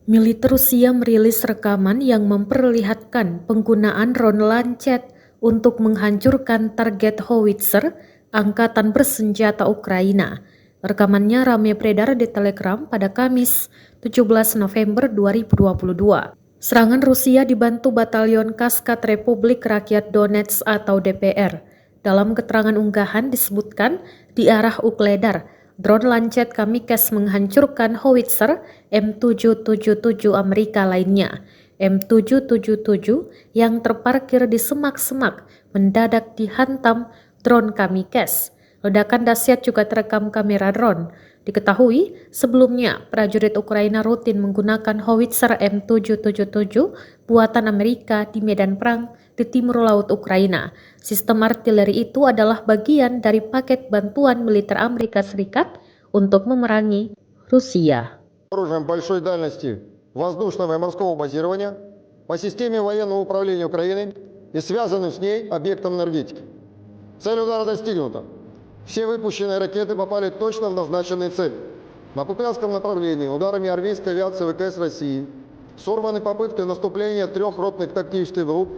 Militer Rusia merilis rekaman yang memperlihatkan penggunaan drone Lancet untuk menghancurkan target howitzer Angkatan Bersenjata Ukraina. Rekamannya ramai beredar di Telegram pada Kamis, 17 November 2022. Serangan Rusia dibantu Batalion Kaskat Republik Rakyat Donetsk atau DPR. Dalam keterangan unggahan disebutkan di arah Ukledar, drone Lancet Kamikaz menghancurkan howitzer M777 Amerika lainnya. M777 yang terparkir di semak-semak mendadak dihantam drone Kamikaz. Ledakan dahsyat juga terekam kamera drone. Diketahui sebelumnya prajurit Ukraina rutin menggunakan howitzer M777 buatan Amerika di medan perang di timur laut Ukraina. Sistem artileri itu adalah bagian dari paket bantuan militer Amerika Serikat untuk memerangi Rusia. Оружием большой дальности воздушного и морского базирования по системе военного управления Украины и связанным с ней объектом энергетики. Цель удара достигнута. Все выпущенные ракеты попали точно в назначенные цели. На Купянском направлении ударами армейской авиации ВКС России сорваны попытки наступления трех ротных тактических групп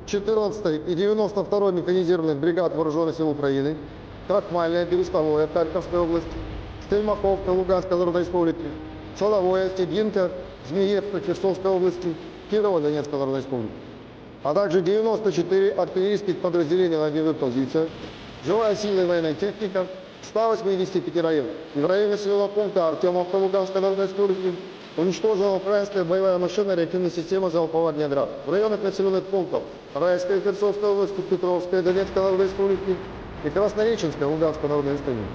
14-й и 92-й механизированных бригад Вооруженных сил Украины, Крахмальная, Берестовая, Харьковская область, Стельмаховка, Луганская Народная Республика, Соловое, Стебинка, Змеевка, Херсонской области, Кирова, Донецкая Народная Республика, а также 94 артиллерийских подразделений на огневых позициях, живая сильная военная техника, 185 районов. В районе населенного пункта Артемовка, Луганской Народной Республики уничтожена украинская боевая машина реактивной системы залпового огня «Град». В районах населенных пунктов Райская, Херсонская область, Петровская, Донецкая Народная Республики и Краснореченская, Луганская Народная Республика